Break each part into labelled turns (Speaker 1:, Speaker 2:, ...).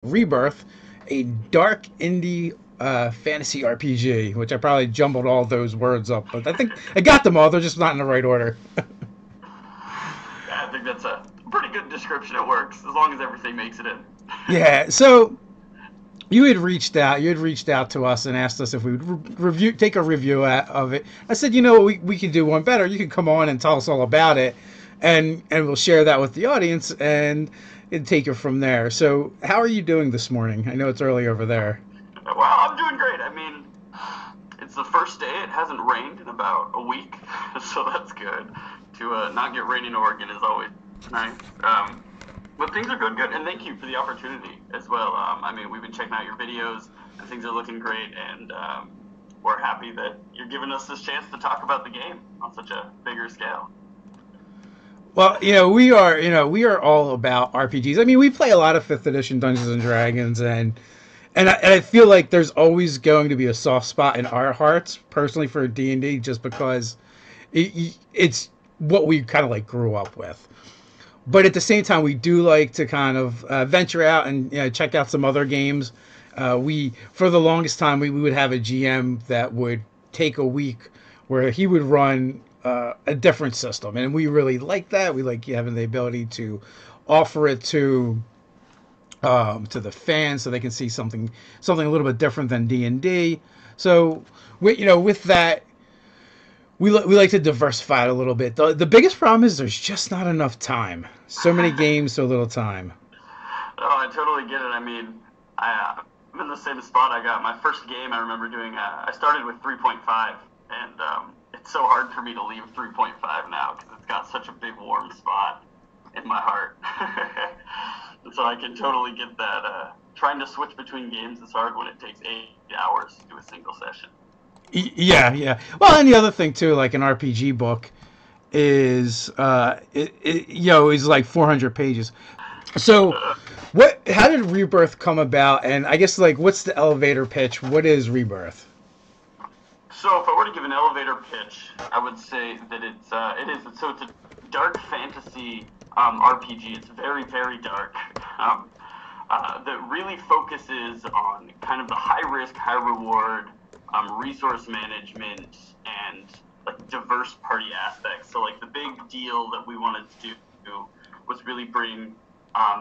Speaker 1: Rebirth, a dark indie fantasy RPG, which I probably jumbled all those words up, but I think I got them all. They're just not in the right order.
Speaker 2: Yeah, I think that's a pretty good description. It works as long as everything makes it in.
Speaker 1: Yeah, so you had reached out to us and asked us if we would take a review of it. I said, we could do one better. You could come on and tell us all about it, and we'll share that with the audience and take it from there. So, how are you doing this morning? I know it's early over there.
Speaker 2: Well, I'm doing great. I mean, it's the first day. It hasn't rained in about a week, so that's good. To not get rain in Oregon is always nice. But things are going good, and thank you for the opportunity as well. I mean, we've been checking out your videos, and things are looking great, and we're happy that you're giving us this chance to talk about the game on such a bigger scale.
Speaker 1: Well, we are all about RPGs. I mean, we play a lot of fifth edition Dungeons and Dragons, and I feel like there's always going to be a soft spot in our hearts, personally, for D&D, just because it's what we kind of like grew up with. But at the same time, we do like to kind of venture out and check out some other games. We, for the longest time, we would have a GM that would take a week where he would run a different system, and we really like that. We like having the ability to offer it to the fans so they can see something a little bit different than D&D. So, with that, we like to diversify it a little bit. The biggest problem is there's just not enough time. So many games, so little time.
Speaker 2: Oh, I totally get it. I mean, I'm in the same spot. I got my first game. I remember doing. I started with 3.5, and it's so hard for me to leave 3.5 now because it's got such a big warm spot in my heart. And so I can totally get that. Trying to switch between games is hard when it takes 8 hours to do a single session.
Speaker 1: Yeah, yeah. Well, and the other thing too, like an RPG book, is is like 400 pages. So, How did Rebirth come about? And I guess like, what's the elevator pitch? What is Rebirth?
Speaker 2: So if I were to give an elevator pitch, I would say that it's a dark fantasy RPG. It's very, very dark. That really focuses on kind of the high risk, high reward resource management and like diverse party aspects. So like the big deal that we wanted to do was really bring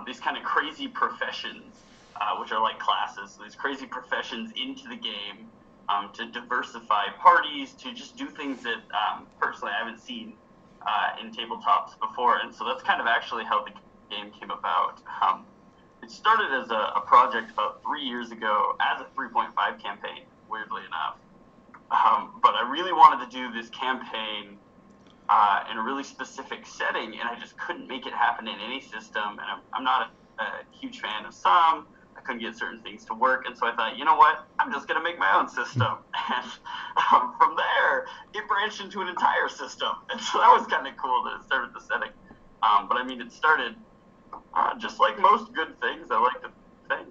Speaker 2: these kind of crazy professions, which are like classes. So these crazy professions into the game to diversify parties, to just do things that personally I haven't seen in tabletops before. And so that's kind of actually how the game came about. It started as a project about 3 years ago as a 3.5 campaign, weirdly enough. But I really wanted to do this campaign in a really specific setting, and I just couldn't make it happen in any system. And I'm not a huge fan of some. I couldn't get certain things to work, and so I thought, you know what? I'm just going to make my own system. And from there, it branched into an entire system. And so that was kind of cool that it started the setting. But I mean, it started just like most good things, I like to think,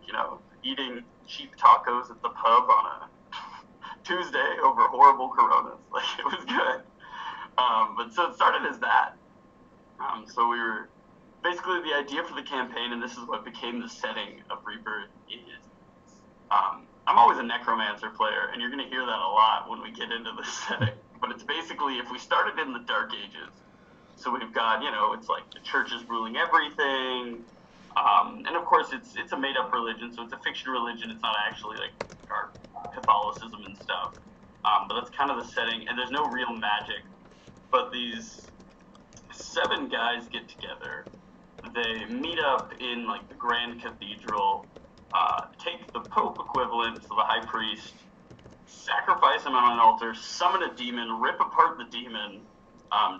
Speaker 2: eating cheap tacos at the pub on a Tuesday over horrible Coronas. Like, it was good. But so it started as that. So we were basically the idea for the campaign, and this is what became the setting of Rebirth. Is I'm always a necromancer player, and you're going to hear that a lot when we get into the setting. But it's basically if we started in the Dark Ages. So we've got, it's like the church is ruling everything. And of course, it's a made-up religion, so it's a fiction religion. It's not actually like our Catholicism and stuff. But that's kind of the setting, and there's no real magic. But these 7 guys get together. They meet up in like the Grand Cathedral, take the Pope equivalent, so the High Priest, sacrifice him on an altar, summon a demon, rip apart the demon,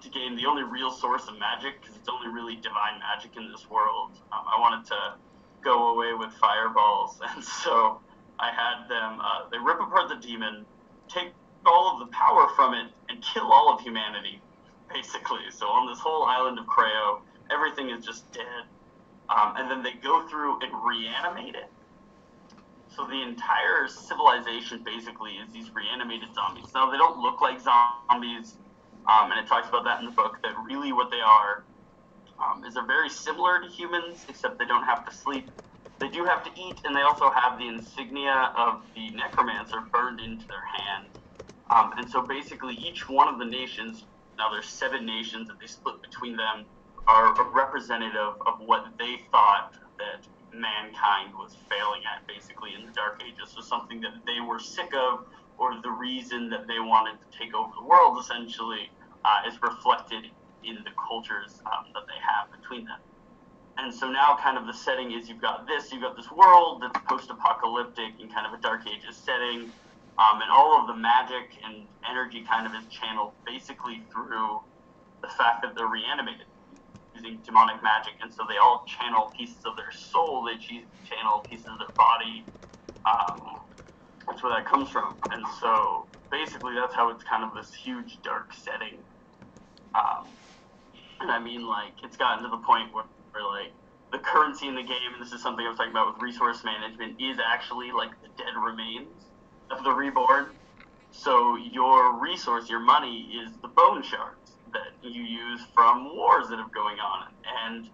Speaker 2: to gain the only real source of magic, because it's only really divine magic in this world. I wanted to go away with fireballs, and so I had them, they rip apart the demon, take all of the power from it, and kill all of humanity, basically. So on this whole island of Creo, everything is just dead. And then they go through and reanimate it. So the entire civilization basically is these reanimated zombies. Now, they don't look like zombies, and it talks about that in the book, that really what they are is they're very similar to humans, except they don't have to sleep. They do have to eat, and they also have the insignia of the necromancer burned into their hand. And so basically each one of the nations, now there's 7 nations that they split between them, are a representative of what they thought that mankind was failing at, basically, in the Dark Ages. So something that they were sick of, or the reason that they wanted to take over the world, essentially, is reflected in the cultures that they have between them. And so now kind of the setting is you've got this world that's post-apocalyptic in kind of a Dark Ages setting, and all of the magic and energy kind of is channeled basically through the fact that they're reanimated using demonic magic, and so they all channel pieces of their soul, they channel pieces of their body. That's where that comes from. And so basically that's how it's kind of this huge dark setting. And I mean, like, it's gotten to the point where like the currency in the game, and this is something I was talking about with resource management, is actually like the dead remains of the reborn. So your resource, your money, is the bone shards that you use from wars that are going on, and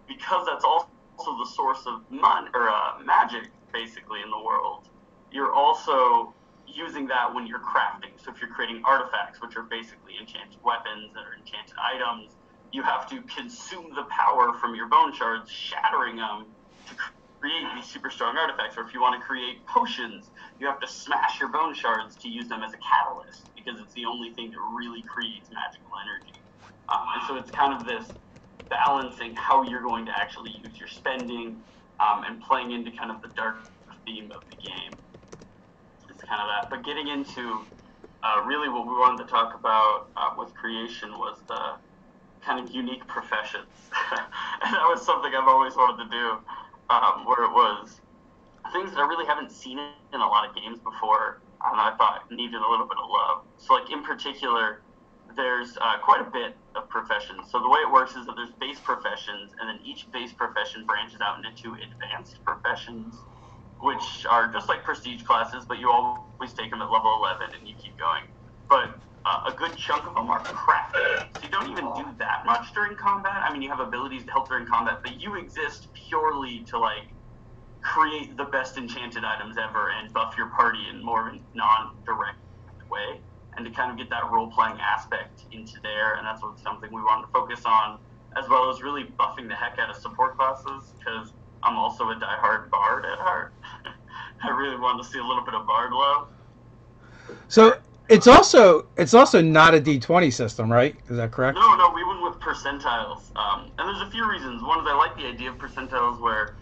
Speaker 2: because that's also the source of magic basically in the world, you're also using that when you're crafting. So if you're creating artifacts, which are basically enchanted weapons or enchanted items, you have to consume the power from your bone shards, shattering them to create these super strong artifacts. Or if you want to create potions, you have to smash your bone shards to use them as a catalyst, because it's the only thing that really creates magical energy. And so it's kind of this balancing how you're going to actually use your spending, and playing into kind of the dark theme of the game. It's kind of that. But getting into really what we wanted to talk about with creation was the kind of unique professions. And that was something I've always wanted to do, where it was things that I really haven't seen in a lot of games before, and I thought needed a little bit of love. So like in particular, there's quite a bit of professions. So the way it works is that there's base professions, and then each base profession branches out into 2 advanced professions, which are just like prestige classes, but you always take them at level 11 and you keep going. But a good chunk of them are crafting. So you don't even do that much during combat. I mean, you have abilities to help during combat, but you exist purely to like create the best enchanted items ever and buff your party in more of a non-direct way, and to kind of get that role-playing aspect into there. And that's something we wanted to focus on, as well as really buffing the heck out of support classes, because I'm also a diehard bard at heart. I really wanted to see a little bit of bard love.
Speaker 1: So it's also not a D20 system, right? Is that correct?
Speaker 2: No, we went with percentiles. And there's a few reasons. One is I like the idea of percentiles, where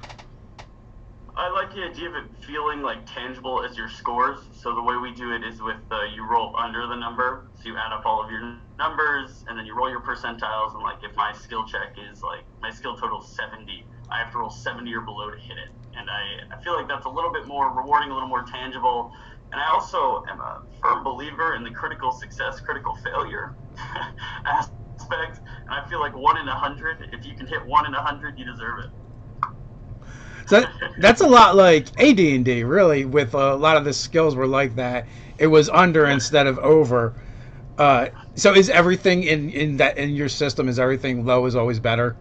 Speaker 2: I like the idea of it feeling like tangible as your scores. So the way we do it is with you roll under the number, so you add up all of your numbers, and then you roll your percentiles. And like if my skill check is like my skill total is 70, I have to roll 70 or below to hit it. And I feel like that's a little bit more rewarding, a little more tangible. And I also am a firm believer in the critical success, critical failure aspect. And I feel like 1 in 100, if you can hit 1 in 100, you deserve it.
Speaker 1: So that's a lot like AD&D, really. With a lot of the skills were like that. It was under instead of over. So is everything in your system? Is everything low is always better?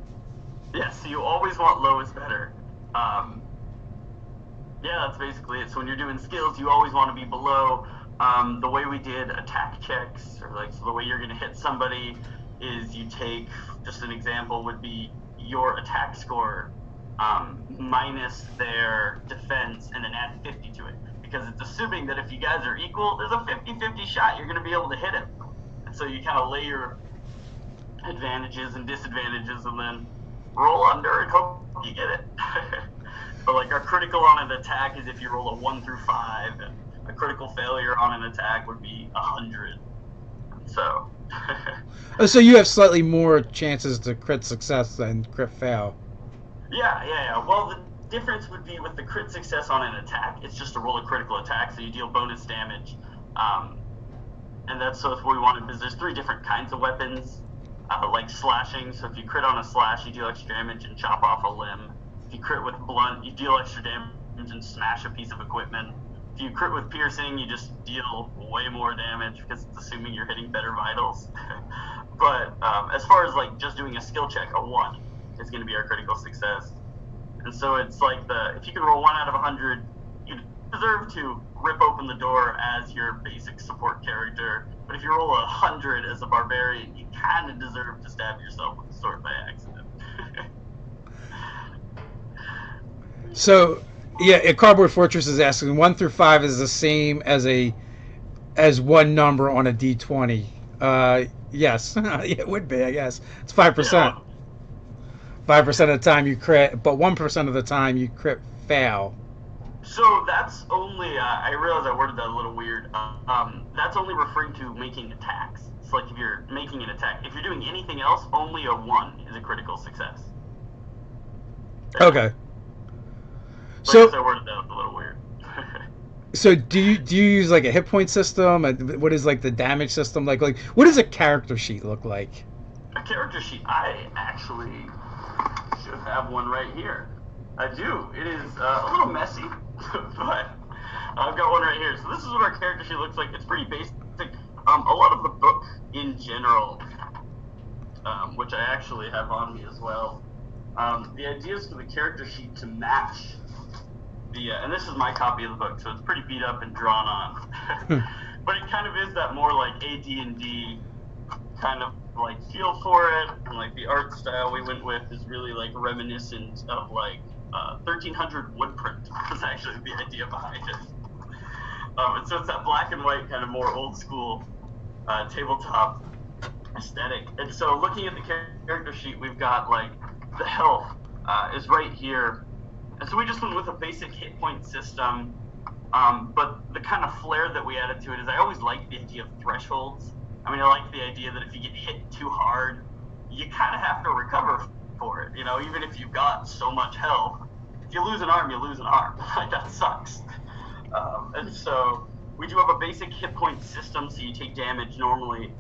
Speaker 2: Yes, so you always want low is better. Yeah, that's basically it. So when you're doing skills, you always want to be below. The way we did attack checks, or like so the way you're going to hit somebody is you take, just an example would be your attack score minus their defense, and then add 50 to it. Because it's assuming that if you guys are equal, there's a 50-50 shot you're going to be able to hit him. And so you kind of lay your advantages and disadvantages, and then roll under and hope you get it. But like our critical on an attack is if you roll a 1 through 5, and a critical failure on an attack would be 100. So.
Speaker 1: So you have slightly more chances to crit success than crit fail.
Speaker 2: Yeah. Well, the difference would be with the crit success on an attack, it's just to roll a critical attack, so you deal bonus damage. And that's what we wanted, because there's 3 different kinds of weapons, like slashing. So if you crit on a slash, you deal extra damage and chop off a limb. If you crit with blunt, you deal extra damage and smash a piece of equipment. If you crit with piercing, you just deal way more damage, because it's assuming you're hitting better vitals. But as far as like just doing a skill check, a 1 is going to be our critical success. And And so it's like if you can roll 1 out of 100, you deserve to rip open the door as your basic support character. But if you roll 100 as a barbarian, you kind of deserve to stab yourself with a sword by accident.
Speaker 1: So, yeah, Cardboard Fortress is asking 1 through 5 is the same as one number on a D20. Yes, it would be. I guess it's 5%. 5% of the time you crit, but 1% of the time you crit fail.
Speaker 2: So that's only, I realize I worded that a little weird. That's only referring to making attacks. It's like if you're making an attack. If you're doing anything else, only a 1 is a critical success.
Speaker 1: Okay.
Speaker 2: So I guess I worded that a little weird.
Speaker 1: So do you use like a hit point system? What is like the damage system like? Like what does a character sheet look like?
Speaker 2: A character sheet? I actually should have one right here. I do. It is a little messy, but I've got one right here. So this is what our character sheet looks like. It's pretty basic. A lot of the book in general, which I actually have on me as well. The idea is for the character sheet to match the, and this is my copy of the book, so it's pretty beat up and drawn on. But it kind of is that more like AD&D kind of like feel for it, and like the art style we went with is really like reminiscent of like 1300 wood print was actually the idea behind it. And so it's that black and white kind of more old school tabletop aesthetic. And so looking at the character sheet, we've got like the health is right here. And so we just went with a basic hit point system. But the kind of flair that we added to it is I always liked the idea of thresholds. I mean, I like the idea that if you get hit too hard, you kind of have to recover for it. You know, even if you've got so much health, if you lose an arm, you lose an arm. Like, that sucks. And so we do have a basic hit point system, so you take damage normally.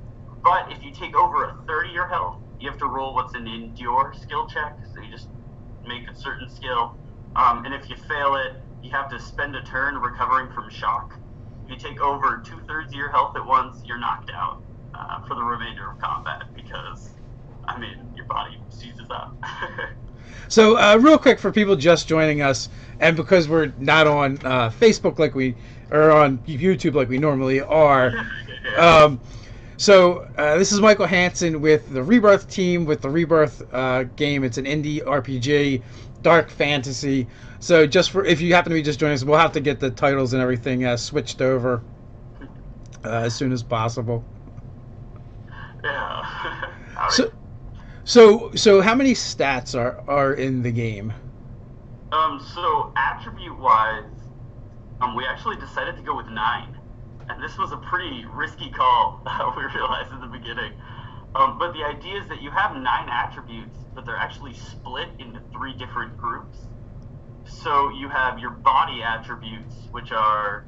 Speaker 2: But if you take over a third of your health, you have to roll what's an endure skill check. So you just make a certain skill. And if you fail it, you have to spend a turn recovering from shock. If you take over 2/3 of your health at once, you're knocked out for the remainder of combat because, I mean, your body seizes up.
Speaker 1: So, real quick for people just joining us, and because we're not on Facebook or on YouTube like we normally are, so this is Micheal Hansen with the Rebirth team with the Rebirth game. It's an indie RPG, dark fantasy. So just for if you happen to be just joining us, we'll have to get the titles and everything switched over as soon as possible.
Speaker 2: Yeah.
Speaker 1: So how many stats are in the game?
Speaker 2: So attribute-wise, we actually decided to go with 9. And this was a pretty risky call, we realized in the beginning. But the idea is that you have 9 attributes, but they're actually split into 3 different groups. So you have your body attributes, which are,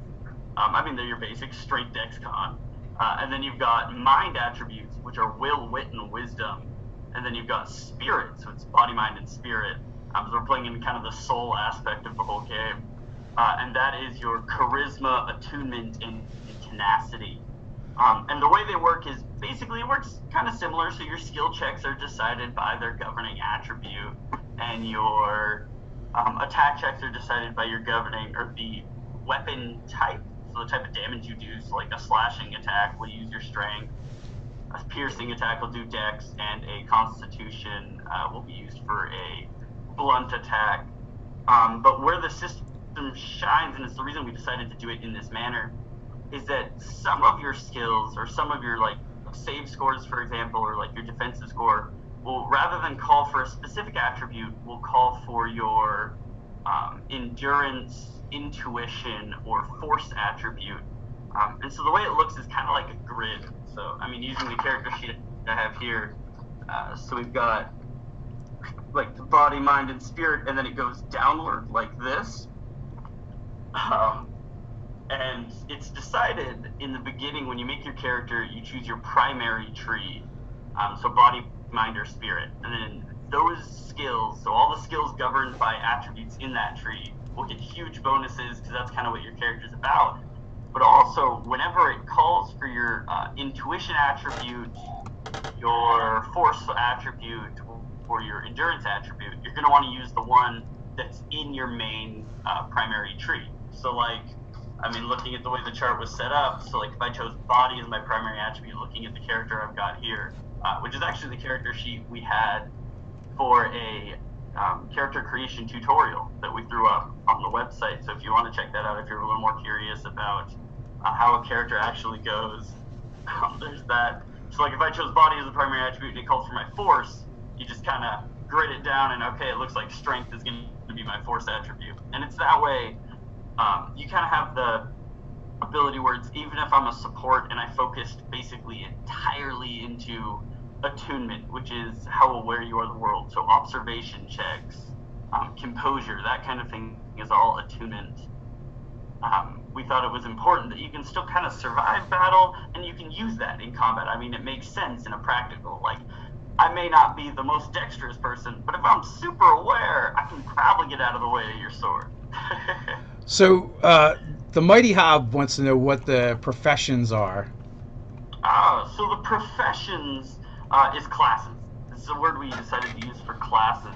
Speaker 2: they're your basic strength, dex, con. And then you've got mind attributes, which are will, wit, and wisdom. And then you've got spirit, so it's body, mind, and spirit. So we're playing in kind of the soul aspect of the whole game. And that is your charisma, attunement, and tenacity. And the way they work is, basically it works kind of similar, so your skill checks are decided by their governing attribute, and your attack checks are decided by your governing, or the weapon type, so the type of damage you do, so like a slashing attack will use your strength, a piercing attack will do dex, and a constitution will be used for a blunt attack. But where the system shines, and it's the reason we decided to do it in this manner, is that some of your skills, or some of your like save scores, for example, or like your defensive score, will, rather than call for a specific attribute, will call for your endurance, intuition, or force attribute. And so the way it looks is kind of like a grid. So, I mean, using the character sheet I have here, so we've got like the body, mind, and spirit, and then it goes downward like this. And it's decided in the beginning, when you make your character, you choose your primary tree, so body, mind, or spirit. And then those skills, so all the skills governed by attributes in that tree, will get huge bonuses, because that's kind of what your character's about. But also, whenever it calls for your intuition attribute, your force attribute, or your endurance attribute, you're going to want to use the one that's in your main primary tree. So like, I mean, looking at the way the chart was set up, so like if I chose body as my primary attribute, looking at the character I've got here, which is actually the character sheet we had for a character creation tutorial that we threw up on the website. So if you want to check that out, if you're a little more curious about how a character actually goes, there's that. So like if I chose body as the primary attribute and it calls for my force, you just kind of grid it down and okay, it looks like strength is going to be my force attribute. And it's that way, you kind of have the ability where it's, even if I'm a support and I focused basically entirely into attunement, which is how aware you are of the world, so observation checks, composure, that kind of thing is all attunement. We thought it was important that you can still kind of survive battle and you can use that in combat. I mean, it makes sense in a practical, like, I may not be the most dexterous person, but if I'm super aware, I can probably get out of the way of your sword.
Speaker 1: So, the Mighty Hob wants to know what the professions are.
Speaker 2: So the professions is classes. This is a word we decided to use for classes.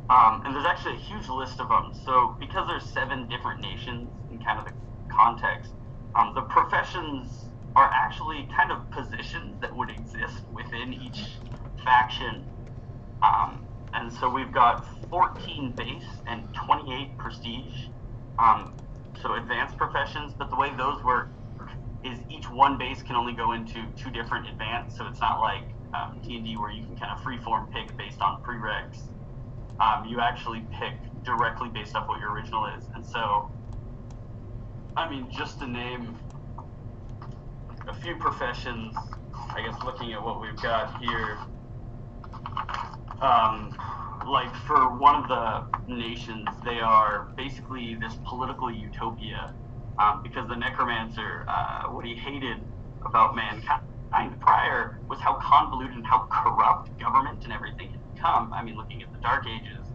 Speaker 2: And there's actually a huge list of them. So because there's 7 different nations in kind of the context, the professions are actually kind of positions that would exist within each faction. And so we've got 14 base and 28 prestige. So advanced professions, but the way those work is each one base can only go into 2 different advanced, so it's not like D&D where you can kind of freeform pick based on prereqs. You actually pick directly based off what your original is. And so, I mean, just to name a few professions, I guess looking at what we've got here, like for one of the nations, they are basically this political utopia, because the necromancer, what he hated about mankind prior was how convoluted and how corrupt government and everything had become. I mean, looking at the Dark Ages.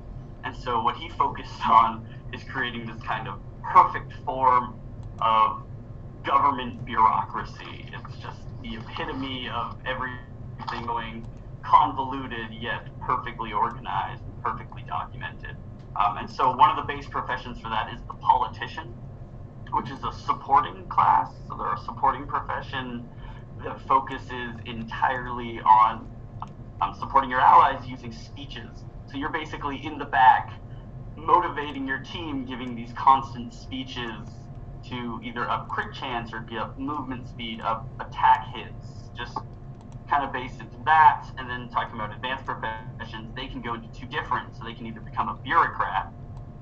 Speaker 2: And so what he focused on is creating this kind of perfect form of government bureaucracy. It's just the epitome of everything going convoluted yet perfectly organized and perfectly documented. And so one of the base professions for that is the politician, which is a supporting class. So they're a supporting profession that focuses entirely on supporting your allies using speeches. So you're basically in the back motivating your team, giving these constant speeches to either up crit chance or get up movement speed, up attack hits, just kind of based into that. And then talking about advanced professions, they can go into 2 different, so they can either become a bureaucrat,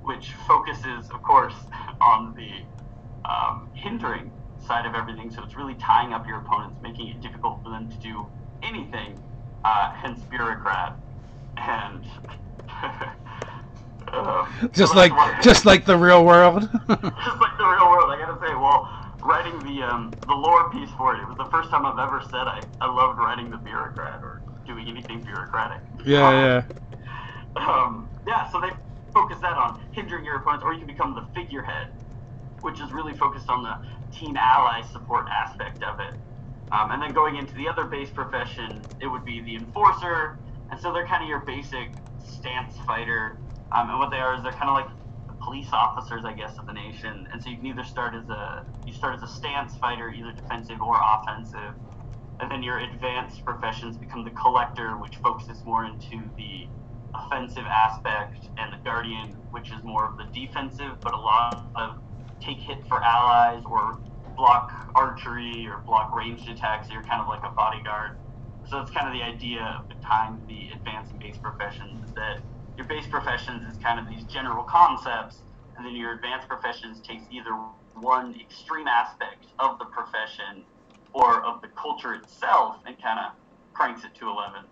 Speaker 2: which focuses, of course, on the hindering side of everything, so it's really tying up your opponents, making it difficult for them to do anything, hence bureaucrat. And
Speaker 1: just like the real world.
Speaker 2: Just like the real world, I gotta say, well, writing the lore piece for it was the first time I've ever said I loved writing the bureaucrat or doing anything bureaucratic.
Speaker 1: Yeah.
Speaker 2: Yeah, so they focus that on hindering your opponents, or you can become the figurehead, which is really focused on the team ally support aspect of it. And then going into the other base profession, it would be the enforcer, and so they're kind of your basic stance fighter. And what they are is they're kind of like the police officers, I guess, of the nation. And so you can either start as a stance fighter, either defensive or offensive. And then your advanced professions become the collector, which focuses more into the offensive aspect, and the guardian, which is more of the defensive, but a lot of take hit for allies or block archery or block ranged attacks. So you're kind of like a bodyguard. So it's kind of the idea of tying the advanced and base professions, is that your base professions is kind of these general concepts, and then your advanced professions takes either one extreme aspect of the profession or of the culture itself and kind of cranks it to 11.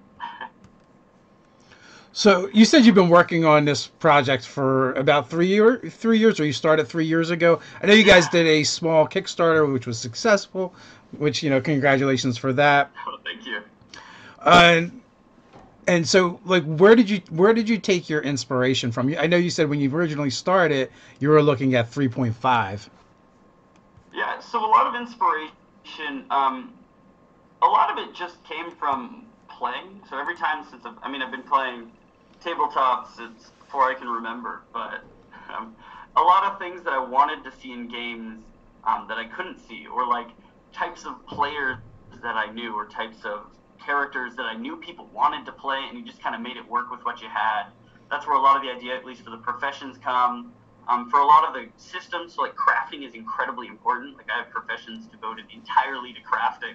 Speaker 1: So you said you've been working on this project for about 3 years, or you started 3 years ago. I know you guys did a small Kickstarter, which was successful, which, congratulations for that.
Speaker 2: Oh, thank you.
Speaker 1: And so, like, where did you take your inspiration from? I know you said when you originally started, you were looking at 3.5.
Speaker 2: Yeah, so a lot of inspiration, a lot of it just came from playing. So every time since I've been playing tabletop since before I can remember. But um, a lot of things that I wanted to see in games that I couldn't see, or like types of players that I knew, or types of characters that I knew people wanted to play, and you just kind of made it work with what you had. That's where a lot of the idea, at least for the professions, come. For a lot of the systems, so like crafting is incredibly important. Like I have professions devoted entirely to crafting,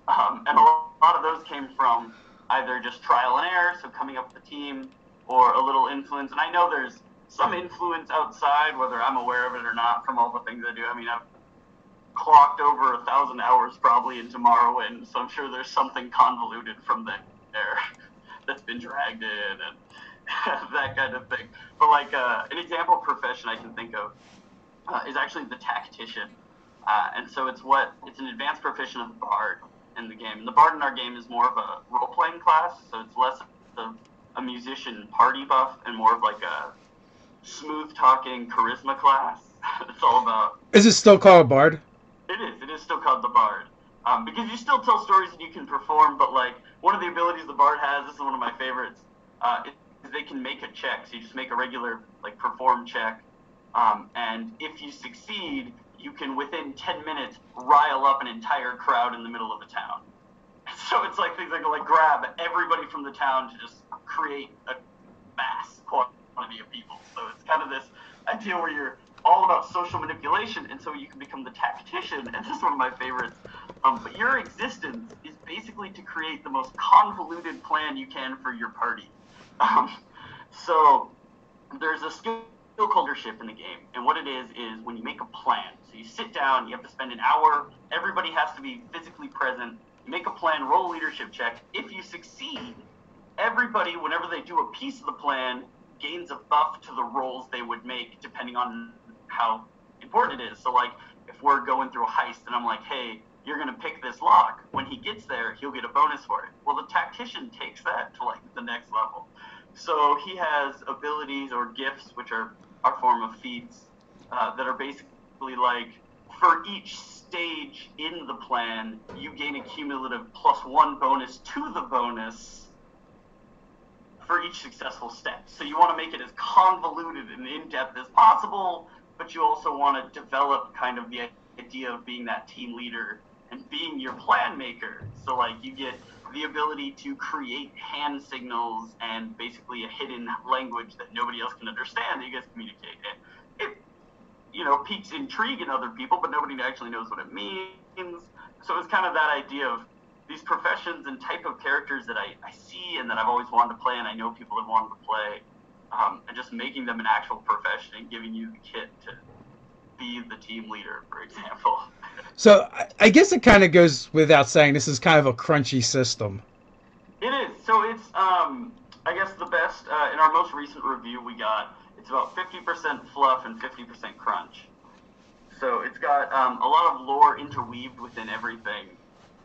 Speaker 2: and a lot of those came from either just trial and error, so coming up with a team, or a little influence. And I know there's some influence outside, whether I'm aware of it or not, from all the things I do. I mean, I've clocked over 1,000 hours probably into Morrowind, so I'm sure there's something convoluted from there that's been dragged in and that kind of thing. But like an example profession I can think of is actually the tactician, and so it's an advanced profession of the bard in the game. And the bard in our game is more of a role-playing class, so it's less of a musician party buff and more of like a smooth-talking charisma class. It's all about.
Speaker 1: Is it still called Bard?
Speaker 2: It is. It is still called the Bard. Because you still tell stories and you can perform, but like one of the abilities the Bard has, this is one of my favorites, is they can make a check. So you just make a regular like perform check, and if you succeed, you can within 10 minutes rile up an entire crowd in the middle of a town. So it's like things like grab everybody from the town to just create a mass quantity of people. So it's kind of this idea where you're all about social manipulation, and so you can become the tactician, and this is one of my favorites. But your existence is basically to create the most convoluted plan you can for your party. So there's a skill called leadership in the game, and what it is when you make a plan. So you sit down, you have to spend an hour, everybody has to be physically present, you make a plan, roll a leadership check. If you succeed, everybody, whenever they do a piece of the plan, gains a buff to the rolls they would make depending on how important it is. So like if we're going through a heist and I'm like, hey, you're going to pick this lock, when he gets there he'll get a bonus for it. Well, the tactician takes that to like the next level. So he has abilities or gifts, which are our form of feats, that are basically like for each stage in the plan you gain a cumulative +1 bonus to the bonus for each successful step. So you want to make it as convoluted and in-depth as possible, but you also want to develop kind of the idea of being that team leader and being your plan maker. So like you get the ability to create hand signals and basically a hidden language that nobody else can understand that you guys communicate. It piques intrigue in other people, but nobody actually knows what it means. So it's kind of that idea of these professions and type of characters that I see and that I've always wanted to play and I know people have wanted to play, and just making them an actual profession and giving you the kit to be the team leader, for example.
Speaker 1: So I guess it kind of goes without saying this is kind of a crunchy system.
Speaker 2: It is. So it's, I guess the best, in our most recent review we got, it's about 50% fluff and 50% crunch. So it's got a lot of lore interweaved within everything,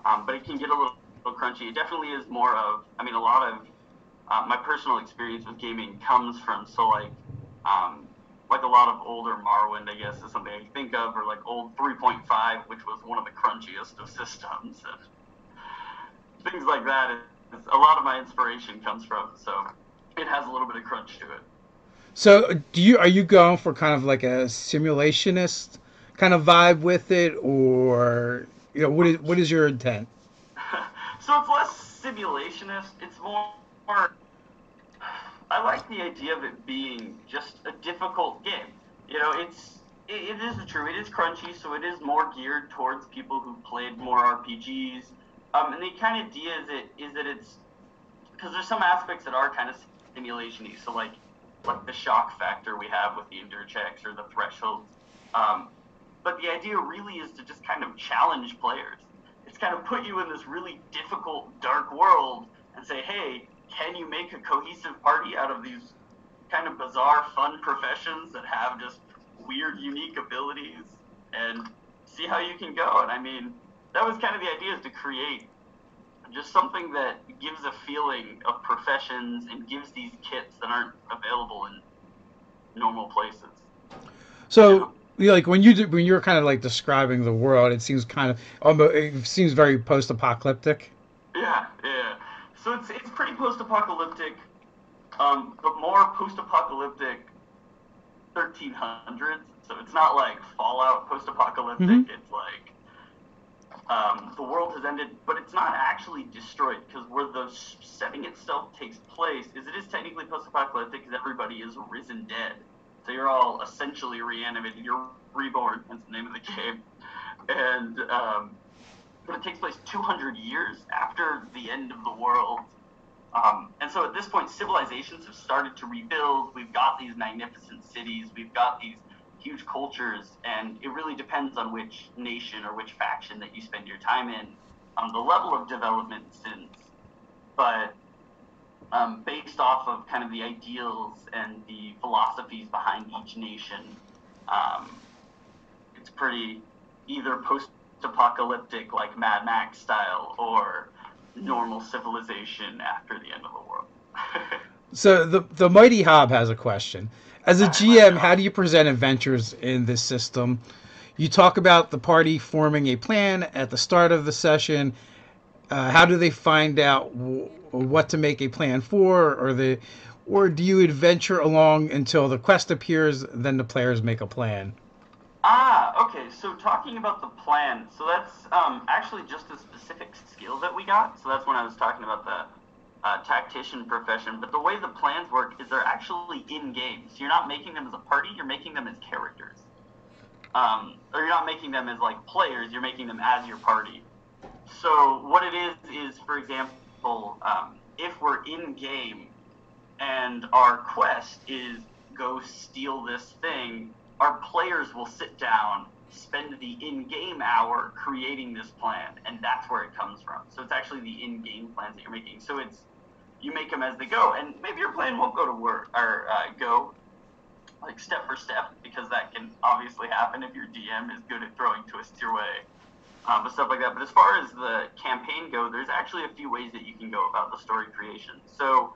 Speaker 2: but it can get a little crunchy. It definitely is more of, a lot of my personal experience with gaming comes from, so like a lot of older Morrowind, I guess, is something I think of, or like old 3.5, which was one of the crunchiest of systems, and things like that. A lot of my inspiration comes from, so it has a little bit of crunch to it.
Speaker 1: So are you going for kind of like a simulationist kind of vibe with it, or what is your intent?
Speaker 2: So it's less simulationist. It's more. I like the idea of it being just a difficult game. It is true. It is crunchy, so it is more geared towards people who played more RPGs. And the kind of idea is that it's because there's some aspects that are kind of simulation-y. So like the shock factor we have with the endure checks or the thresholds. But the idea really is to just kind of challenge players. It's kind of put you in this really difficult, dark world and say, hey, can you make a cohesive party out of these kind of bizarre, fun professions that have just weird, unique abilities, and see how you can go? And that was kind of the idea, is to create just something that gives a feeling of professions and gives these kits that aren't available in normal places.
Speaker 1: So, like when you're kind of like describing the world, it seems it seems very post-apocalyptic.
Speaker 2: Yeah. So it's pretty post-apocalyptic. but more post-apocalyptic 1300s. So it's not like Fallout post-apocalyptic.
Speaker 1: Mm-hmm.
Speaker 2: It's like the world has ended, but it's not actually destroyed, because where the setting itself takes place is it is technically post-apocalyptic because everybody is risen dead. So you're all essentially reanimated. You're reborn. That's the name of the game. And but it takes place 200 years after the end of the world. And so at this point, civilizations have started to rebuild. We've got these magnificent cities. We've got these huge cultures, and it really depends on which nation or which faction that you spend your time in, the level of development since. But based off of kind of the ideals and the philosophies behind each nation, it's pretty either post-apocalyptic like Mad Max style, or normal civilization after the end of the world.
Speaker 1: So the Mighty Hob has a question. As a GM, how do you present adventures in this system? You talk about the party forming a plan at the start of the session. How do they find out what to make a plan for, or do you adventure along until the quest appears, then the players make a plan?
Speaker 2: Okay. So talking about the plan, so that's actually just a specific skill that we got. So that's when I was talking about the tactician profession. But the way the plans work is they're actually in game. So you're not making them as a party; you're making them as characters. Or you're not making them as like players; you're making them as your party. So what it is, for example, if we're in game and our quest is go steal this thing, our players will sit down, spend the in-game hour creating this plan, and that's where it comes from. So it's actually the in-game plans that you're making. So it's you make them as they go, and maybe your plan won't go to work or go like step for step, because that can obviously happen if your DM is good at throwing twists your way, but stuff like that. But as far as the campaign go, there's actually a few ways that you can go about the story creation. So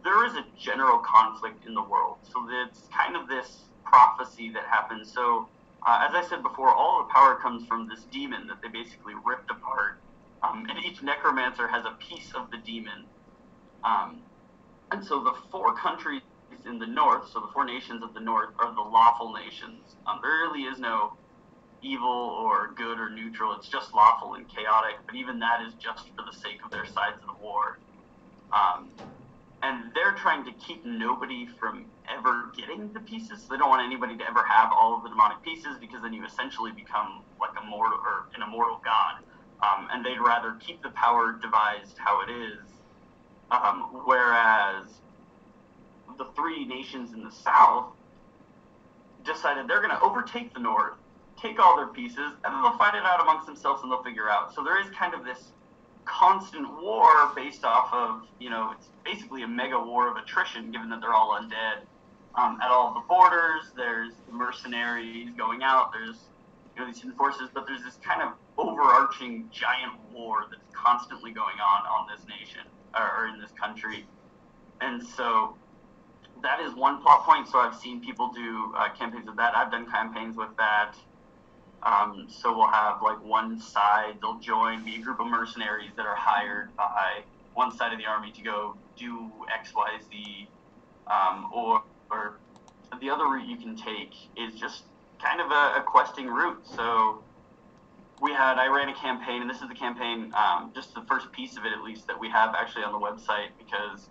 Speaker 2: there is a general conflict in the world. So it's kind of this prophecy that happens. So as I said before, all the power comes from this demon that they basically ripped apart. And each necromancer has a piece of the demon. And so the 4 countries in the north, so the 4 nations of the north, are the lawful nations. There really is no evil or good or neutral. It's just lawful and chaotic, but even that is just for the sake of their sides of the war. And they're trying to keep nobody from ever getting the pieces. So they don't want anybody to ever have all of the demonic pieces, because then you essentially become like a mortal or an immortal god. And they'd rather keep the power devised how it is. Whereas the 3 nations in the south decided they're going to overtake the north, take all their pieces, and then they'll fight it out amongst themselves and they'll figure out. So there is kind of this constant war based off of, it's basically a mega war of attrition, given that they're all undead. At all the borders, there's the mercenaries going out, there's these hidden forces, but there's this kind of overarching giant war that's constantly going on this nation, or in this country. And so that is one plot point. So I've seen people do campaigns with that. I've done campaigns with that. So we'll have like one side, they'll be a group of mercenaries that are hired by one side of the army to go do X, Y, Z. Or the other route you can take is just kind of a questing route. So I ran a campaign, and this is the campaign, just the first piece of it at least, that we have actually on the website, because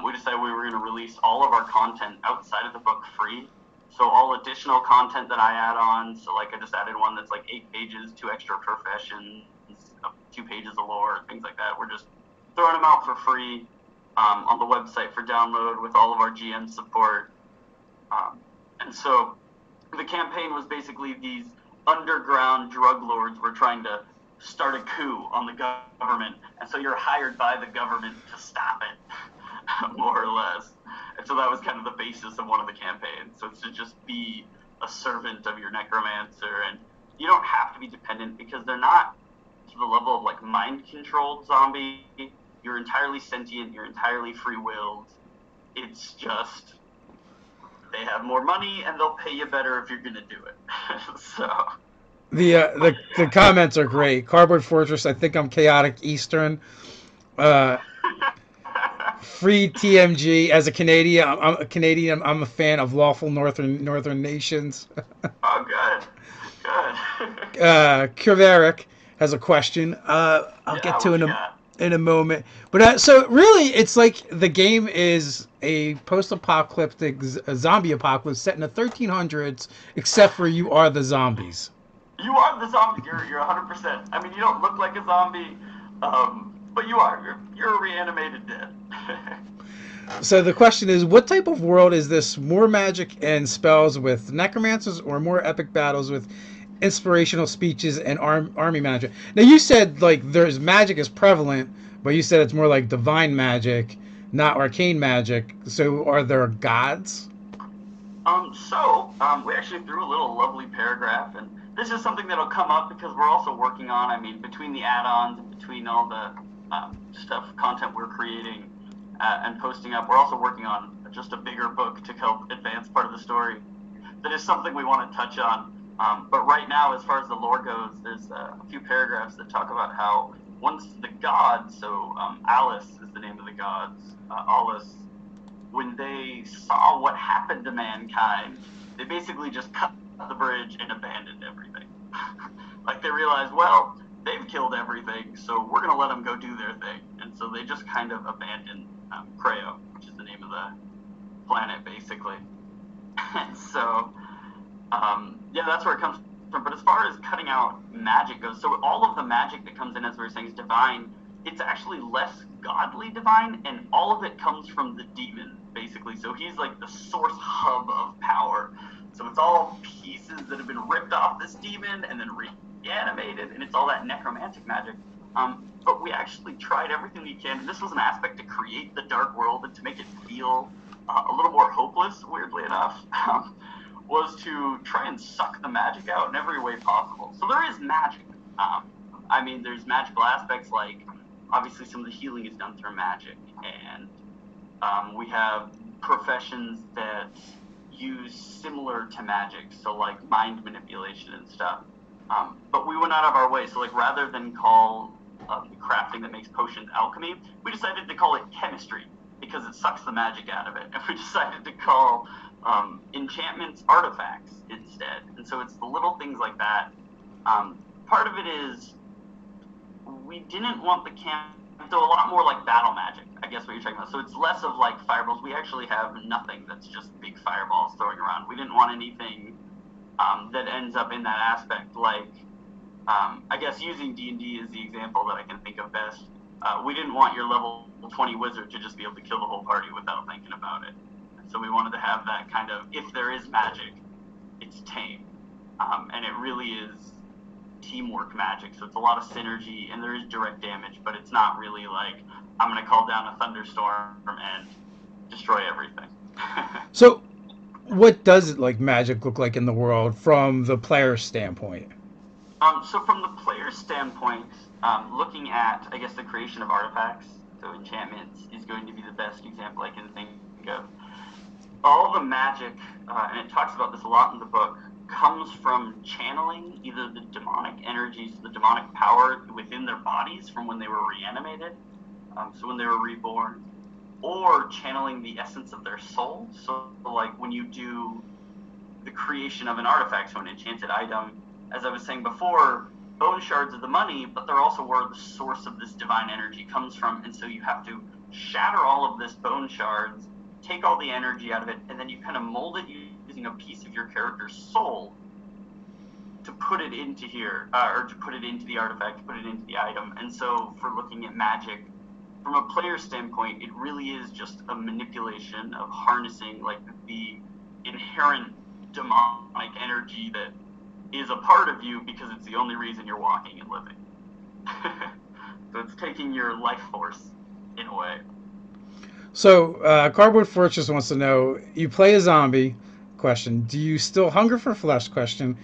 Speaker 2: we decided we were going to release all of our content outside of the book free. So all additional content that I add on, so like I just added one that's like 8 pages, 2 extra professions, 2 pages of lore, things like that. We're just throwing them out for free on the website for download with all of our GM support. And so the campaign was basically these underground drug lords were trying to start a coup on the government, and so you're hired by the government to stop it, more or less. And so that was kind of the basis of one of the campaigns. So it's to just be a servant of your necromancer, and you don't have to be dependent, because they're not to the level of like mind-controlled zombie. You're entirely sentient, you're entirely free-willed. It's just they have more money and they'll pay you better if you're gonna do it. So
Speaker 1: The comments are great. Cardboard Fortress. I think I'm chaotic Eastern. Uh, free TMG. As a Canadian, I'm a Canadian. I'm a fan of lawful northern nations.
Speaker 2: Oh, good, good.
Speaker 1: Kiveric has a question. I'll get
Speaker 2: Yeah,
Speaker 1: to
Speaker 2: what you
Speaker 1: in
Speaker 2: got?
Speaker 1: a moment. But so really, it's like the game is a post-apocalyptic zombie apocalypse set in the 1300s, except for you are the zombies.
Speaker 2: You are the zombie. You're 100%. I mean, you don't look like a zombie, but you are. You're a reanimated dead.
Speaker 1: So the question is, what type of world is this? More magic and spells with necromancers, or more epic battles with inspirational speeches and army management? Now you said like there's magic is prevalent, but you said it's more like divine magic, not arcane magic. So are there gods?
Speaker 2: We actually threw a little lovely paragraph, and this is something that'll come up because we're also working on, I mean, between the add-ons and between all the content we're creating and posting up, we're also working on just a bigger book to help advance part of the story. That is something we want to touch on. But right now, as far as the lore goes, there's a few paragraphs that talk about how once the gods, so Alice is the name of the gods, Alice, when they saw what happened to mankind, they basically just cut the bridge and abandoned everything. Like they realized, well, they've killed everything, so we're going to let them go do their thing. And so they just kind of abandoned Creo, which is the name of the planet, basically. And so, yeah, that's where it comes from. But as far as cutting out magic goes, so all of the magic that comes in, as we were saying, is divine. It's actually less godly divine, and all of it comes from the demon, basically. So he's like the source hub of power. So it's all pieces that have been ripped off this demon and then reanimated, and it's all that necromantic magic. But we actually tried everything we can, and this was an aspect to create the dark world and to make it feel a little more hopeless, weirdly enough, was to try and suck the magic out in every way possible. So there is magic. I mean, there's magical aspects like, obviously some of the healing is done through magic, and we have professions that use similar to magic, so like mind manipulation and stuff. But we went out of our way, so like rather than call the crafting that makes potions alchemy, we decided to call it chemistry because it sucks the magic out of it, and we decided to call enchantments artifacts instead. And so it's the little things like that. Part of it is we didn't want the camp, so a lot more like battle magic, I guess what you're talking about. So it's less of like fireballs. We actually have nothing that's just big fireballs throwing around. We didn't want anything that ends up in that aspect. Like, I guess using D&D is the example that I can think of best. We didn't want your level 20 wizard to just be able to kill the whole party without thinking about it. So we wanted to have that kind of, if there is magic, it's tame. And it really is teamwork magic, so it's a lot of synergy, and there is direct damage, but it's not really like, I'm going to call down a thunderstorm and destroy everything.
Speaker 1: So what does it like magic look like in the world from the player's standpoint?
Speaker 2: So from the player's standpoint, looking at, I guess, the creation of artifacts, so enchantments is going to be the best example I can think of. All the magic, and it talks about this a lot in the book, comes from channeling either the demonic energies, the demonic power within their bodies from when they were reanimated, so when they were reborn, or channeling the essence of their soul. So like when you do the creation of an artifact, so an enchanted item, as I was saying before, bone shards are the money, but they're also where the source of this divine energy comes from, and so you have to shatter all of this bone shards, take all the energy out of it, and then you kind of mold it using a piece of your character's soul to put it into here, or to put it into the artifact, to put it into the item. And so for looking at magic, from a player standpoint, it really is just a manipulation of harnessing like the inherent demonic energy that is a part of you because it's the only reason you're walking and living. So it's taking your life force in a way.
Speaker 1: So Cardboard Fortress wants to know, you play a zombie, question, do you still hunger for flesh, question,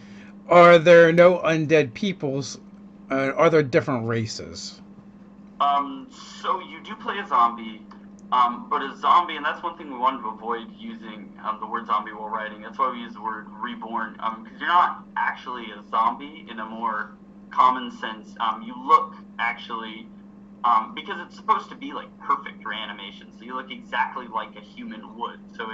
Speaker 1: are there no undead peoples, are there different races?
Speaker 2: So you do play a zombie, but a zombie, and that's one thing we wanted to avoid using the word zombie while writing. That's why we use the word reborn, because you're not actually a zombie in a more common sense. You look actually because it's supposed to be like perfect reanimation. So you look exactly like a human would. So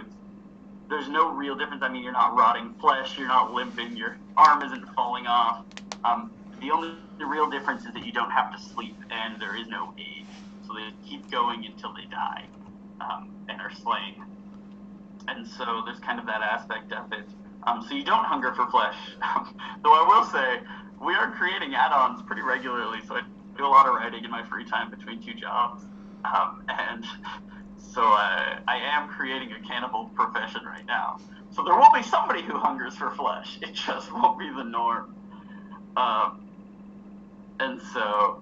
Speaker 2: there's no real difference. I mean, you're not rotting flesh, you're not limping, your arm isn't falling off. The only real difference is that you don't have to sleep, and there is no age. So they keep going until they die, and are slain. And so there's kind of that aspect of it. So you don't hunger for flesh. Though I will say, we are creating add-ons pretty regularly, so I do a lot of writing in my free time between 2 jobs. And so I am creating a cannibal profession right now. So there will be somebody who hungers for flesh. It just won't be the norm. And so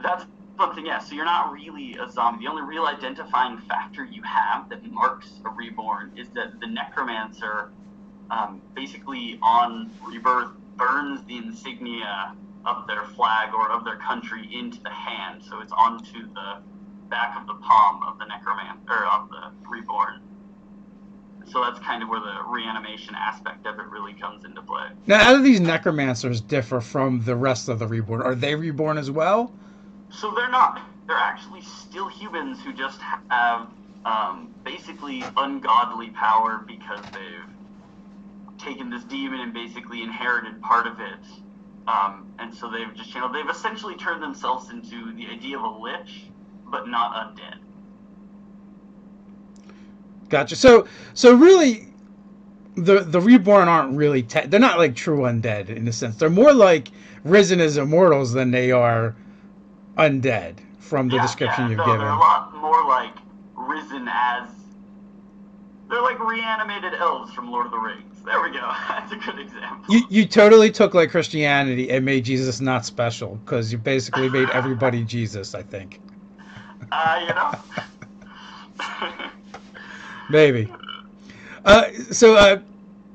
Speaker 2: that's one thing, yeah. So you're not really a zombie. The only real identifying factor you have that marks a reborn is that the necromancer, basically on Rebirth, burns the insignia of their flag or of their country into the hand. So it's onto the back of the palm of the necromancer, or of the reborn. So that's kind of where the reanimation aspect of it really comes into play.
Speaker 1: Now, how do these necromancers differ from the rest of the reborn? Are they reborn as well?
Speaker 2: So they're not. They're actually still humans who just have basically ungodly power because they've taken this demon and basically inherited part of it. And so they've just, they've essentially turned themselves into the idea of a lich, but not undead.
Speaker 1: Gotcha. So really, the reborn aren't really they're not like true undead in a sense. They're more like risen as immortals than they are undead from the description you've given.
Speaker 2: They're a lot more like risen as, they're like reanimated elves from Lord of the Rings. There we go. That's a good example.
Speaker 1: You totally took like Christianity and made Jesus not special, because you basically made everybody Jesus, I think.
Speaker 2: You know.
Speaker 1: Maybe.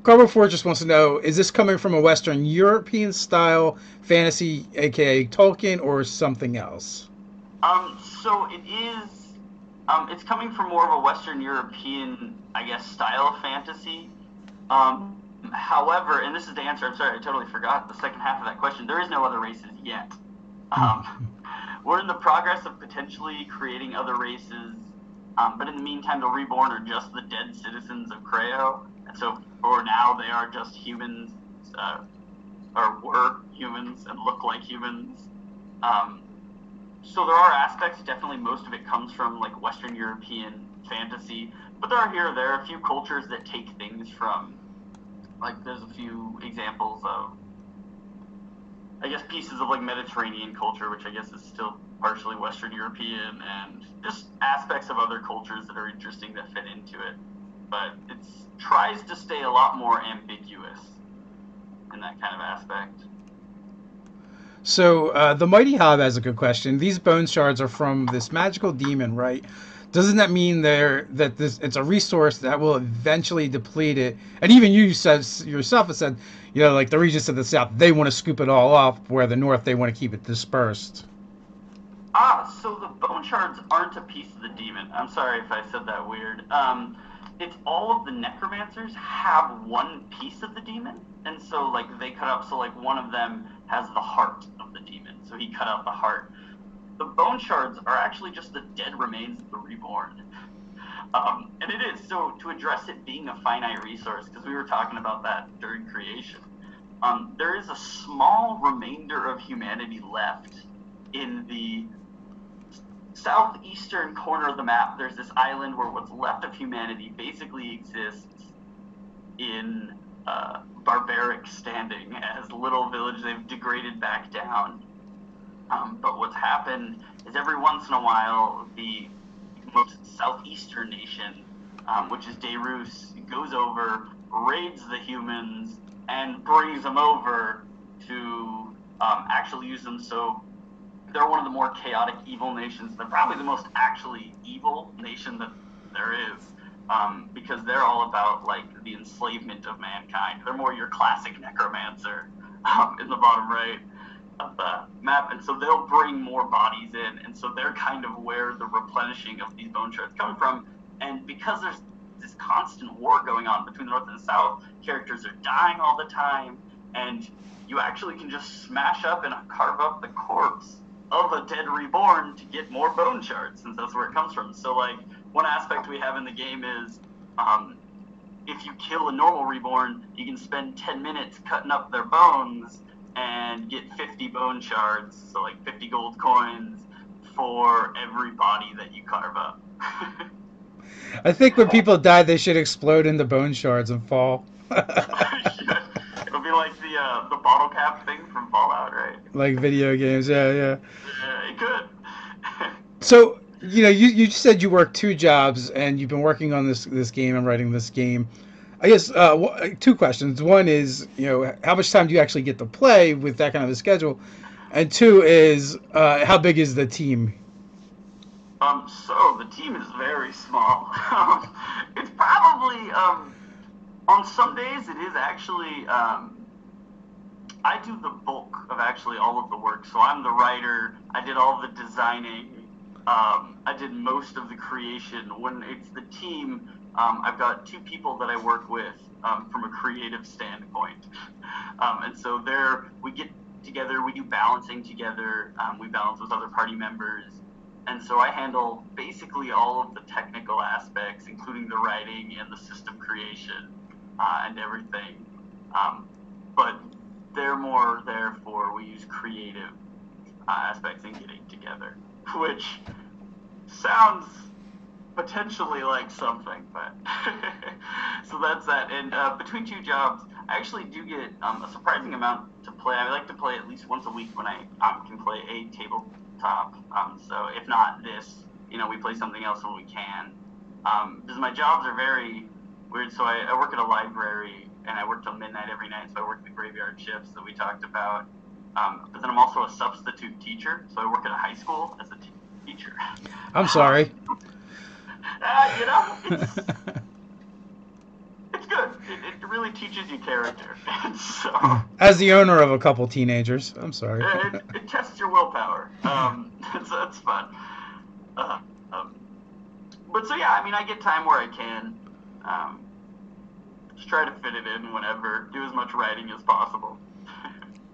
Speaker 1: Carbo Fortress wants to know, is this coming from a Western European style fantasy, aka Tolkien, or something else?
Speaker 2: So it is, it's coming from more of a Western European, I guess, style of fantasy. However, and this is the answer, I'm sorry, I totally forgot the second half of that question. There is no other races yet. We're in the progress of potentially creating other races, but in the meantime, the Reborn are just the dead citizens of Creo. And so for now, they are just humans, or were humans and look like humans. So there are aspects, definitely most of it comes from like Western European fantasy, but there are here or there a few cultures that take things from, like there's a few examples of, I guess, pieces of like Mediterranean culture, which I guess is still partially Western European, and just aspects of other cultures that are interesting that fit into it. But it tries to stay a lot more ambiguous in that kind of aspect.
Speaker 1: So the Mighty Hob has a good question. These bone shards are from this magical demon, right? Doesn't that mean it's a resource that will eventually deplete it? And even you said yourself have said, like the regions to the south, they want to scoop it all up, where the north they want to keep it dispersed.
Speaker 2: So the bone shards aren't a piece of the demon. I'm sorry if I said that weird. It's all of the necromancers have one piece of the demon, and so like they cut up. So like one of them has the heart of the demon, so he cut out the heart. The bone shards are actually just the dead remains of the reborn. And it is, so to address it being a finite resource, because we were talking about that during creation, there is a small remainder of humanity left in the southeastern corner of the map. There's this island where what's left of humanity basically exists in barbaric standing as little village. They've degraded back down. But what's happened is every once in a while, the most southeastern nation, which is Deirus, goes over, raids the humans, and brings them over to actually use them. So they're one of the more chaotic, evil nations. They're probably the most actually evil nation that there is, because they're all about like the enslavement of mankind. They're more your classic necromancer in the bottom right of the map, and so they'll bring more bodies in, and so they're kind of where the replenishing of these bone shards come from. And because there's this constant war going on between the north and the south, characters are dying all the time, and you actually can just smash up and carve up the corpse of a dead reborn to get more bone shards, since that's where it comes from. So, like, one aspect we have in the game is if you kill a normal reborn, you can spend 10 minutes cutting up their bones and get 50 bone shards, so like 50 gold coins for every body that you carve up.
Speaker 1: I think when people die, they should explode into bone shards and fall.
Speaker 2: It'll be like the bottle cap thing from Fallout, right?
Speaker 1: Like video games, yeah, yeah.
Speaker 2: It could.
Speaker 1: So, you said you work two jobs and you've been working on this game and writing this game. I guess two questions. One is, how much time do you actually get to play with that kind of a schedule? And two is, how big is the team?
Speaker 2: So the team is very small. It's probably on some days it is actually I do the bulk of actually all of the work. So I'm the writer. I did all the designing. I did most of the creation. When it's the team, I've got two people that I work with from a creative standpoint. And so we get together, we do balancing together, we balance with other party members. And so I handle basically all of the technical aspects, including the writing and the system creation and everything. But they're more there for, we use creative aspects in getting together, which sounds potentially like something, but so that's that. And between two jobs, I actually do get a surprising amount to play. I like to play at least once a week when I can play a tabletop. So if not this, we play something else when we can. Because my jobs are very weird. So I work at a library and I work till midnight every night. So I work the graveyard shifts that we talked about. But then I'm also a substitute teacher. So I work at a high school as a teacher.
Speaker 1: I'm sorry.
Speaker 2: It's good. It really teaches you character. So,
Speaker 1: as the owner of a couple teenagers, I'm sorry.
Speaker 2: It tests your willpower. That's fun. But so yeah, I get time where I can. Just try to fit it in whenever. Do as much writing as possible.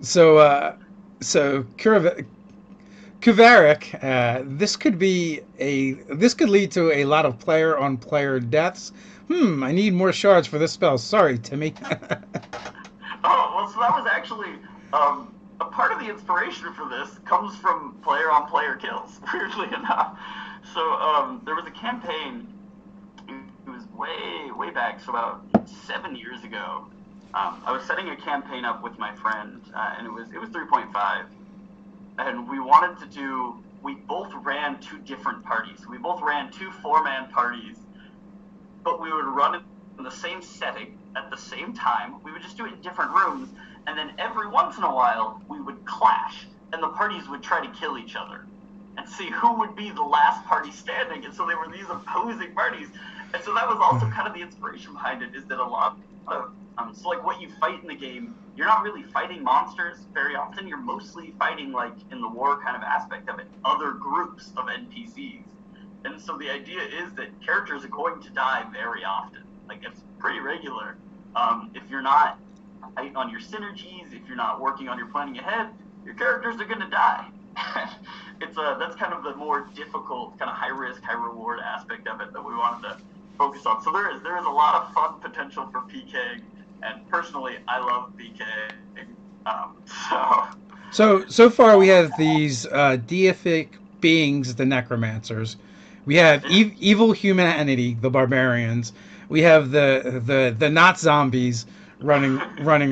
Speaker 1: So Kuvaric, this could lead to a lot of player-on-player deaths. I need more shards for this spell. Sorry, Timmy.
Speaker 2: Well, so that was actually a part of the inspiration for this comes from player-on-player kills. Weirdly enough, so there was a campaign. It was way back, so about 7 years ago. I was setting a campaign up with my friend, and it was 3.5. And we both ran two different parties. We both ran two 4-man parties, but we would run it in the same setting at the same time. We would just do it in different rooms, and then every once in a while, we would clash, and the parties would try to kill each other and see who would be the last party standing. And so they were these opposing parties. And so that was also kind of the inspiration behind it, is that a lot of so like what you fight in the game, you're not really fighting monsters very often. You're mostly fighting, like in the war kind of aspect of it, other groups of NPCs. And so the idea is that characters are going to die very often. Like, it's pretty regular. If you're not on your synergies, if you're not working on your planning ahead, your characters are going to die. That's kind of the more difficult, kind of high risk, high reward aspect of it that we wanted to focus on. So there is a lot of fun potential for PKing. And personally, I love PKing.
Speaker 1: So far we have these deific beings, the necromancers. We have evil humanity, the barbarians. We have the not zombies running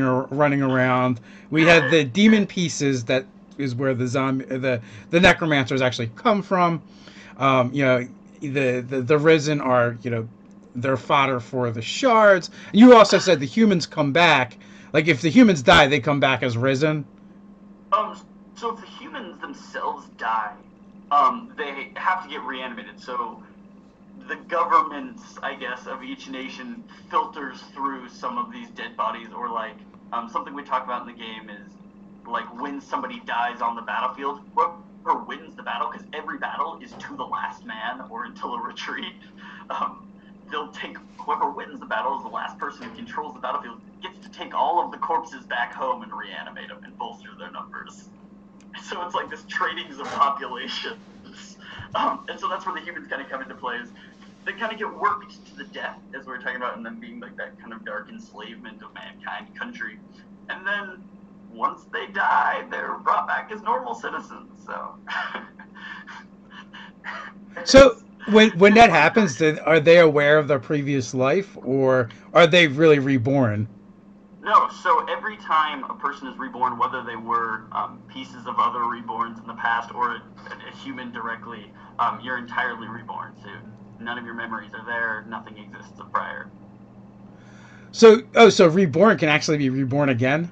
Speaker 1: around. We have the demon pieces, that is where the necromancers actually come from. The risen are, they're fodder for the shards. And you also said the humans come back. Like, if the humans die, they come back as risen.
Speaker 2: So if the humans themselves die, they have to get reanimated. So the governments, I guess, of each nation filters through some of these dead bodies, or like something we talk about in the game is like when somebody dies on the battlefield, whoever wins the battle, because every battle is to the last man or until a retreat. They'll take whoever wins the battle, is the last person who controls the battlefield, gets to take all of the corpses back home and reanimate them and bolster their numbers. So it's like this tradings of populations. And so that's where the humans kind of come into play. Is they kind of get worked to the death, as we were talking about, and them being like that kind of dark enslavement of mankind country. And then once they die, they're brought back as normal citizens. So,
Speaker 1: So when that happens, then are they aware of their previous life, or are they really reborn?
Speaker 2: no, so every time a person is reborn, whether they were pieces of other reborns in the past or a human directly, you're entirely reborn. So none of your memories are there. Nothing exists of prior.
Speaker 1: So reborn can actually be reborn again.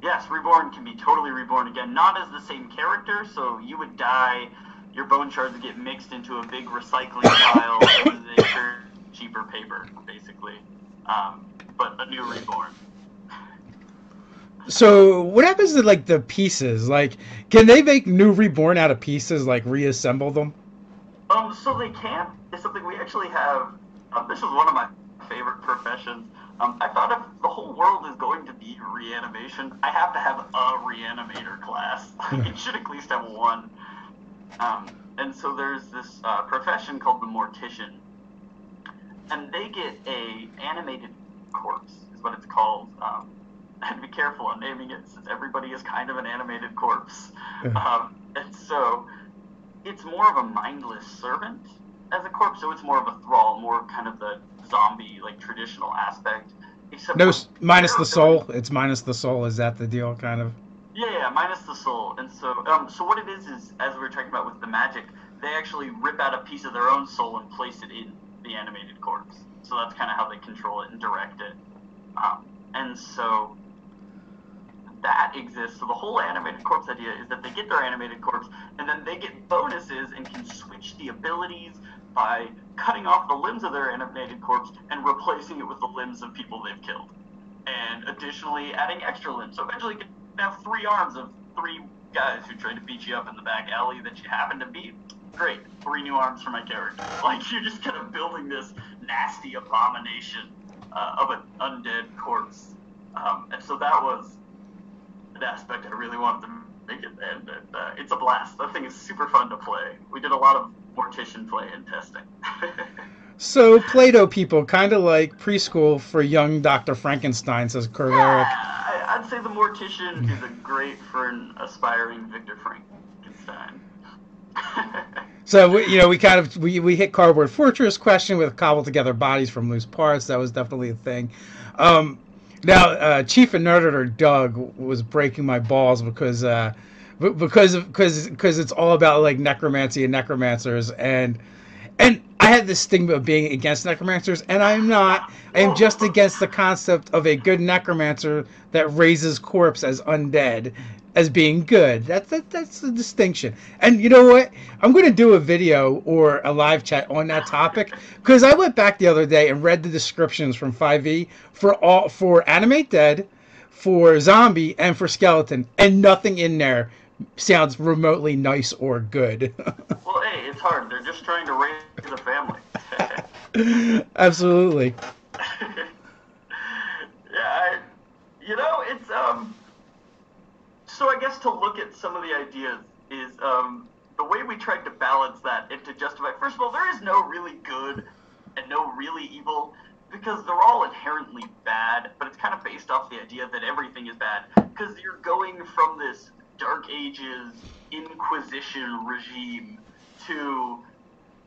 Speaker 2: Yes, reborn can be totally reborn again, not as the same character. So you would die, your bone shards get mixed into a big recycling pile, and they turn cheaper paper, basically. But a new reborn.
Speaker 1: So what happens to like the pieces? Like, can they make new reborn out of pieces? Like reassemble them?
Speaker 2: So they can. It's something we actually have. This is one of my favorite professions. I thought if the whole world is going to be reanimation, I have to have a reanimator class. It should at least have one. And so there's this profession called the mortician, and they get a animated corpse, is what it's called. And be careful on naming it, since everybody is kind of an animated corpse. And so it's more of a mindless servant as a corpse, so it's more of a thrall, more kind of the zombie, like traditional aspect. Except
Speaker 1: No,
Speaker 2: with
Speaker 1: minus
Speaker 2: their
Speaker 1: the
Speaker 2: ability,
Speaker 1: soul. It's minus the soul. Is that the deal? Kind of.
Speaker 2: yeah, minus the soul. And so, so what it is as we were talking about with the magic, they actually rip out a piece of their own soul and place it in the animated corpse. So that's kind of how they control it and direct it. And so that exists. So the whole animated corpse idea is that they get their animated corpse, and then they get bonuses and can switch the abilities by cutting off the limbs of their animated corpse and replacing it with the limbs of people they've killed. And additionally, adding extra limbs. So eventually you can have 3 arms of 3 guys who tried to beat you up in the back alley that you happen to beat. Great, 3 new arms for my character. Like, you're just kind of building this nasty abomination of an undead corpse. And so that was an aspect I really wanted to make it, and it's a blast. That thing is super fun to play. We did a lot of mortician play and testing.
Speaker 1: So Play-Doh people, kind of like preschool for young Dr. Frankenstein, says Kerveric.
Speaker 2: Yeah, I'd say the mortician is a great for an aspiring Victor Frankenstein.
Speaker 1: So we kind of we hit cardboard fortress question with cobbled together bodies from loose parts. That was definitely a thing. Now, Chief and Nerdarchy Doug was breaking my balls because it's all about like necromancy and necromancers, and I had this stigma of being against necromancers, and I'm not. I am just against the concept of a good necromancer that raises corpse as undead as being good. That's the distinction. And you know what? I'm going to do a video or a live chat on that topic because I went back the other day and read the descriptions from 5e for Animate Dead, for Zombie, and for Skeleton, and nothing in there sounds remotely nice or good.
Speaker 2: Well, hey, it's hard. They're just trying to raise a family.
Speaker 1: Absolutely.
Speaker 2: Yeah, it's So I guess to look at some of the ideas is the way we tried to balance that and to justify. First of all, there is no really good and no really evil because they're all inherently bad, but it's kind of based off the idea that everything is bad because you're going from this Dark Ages Inquisition regime to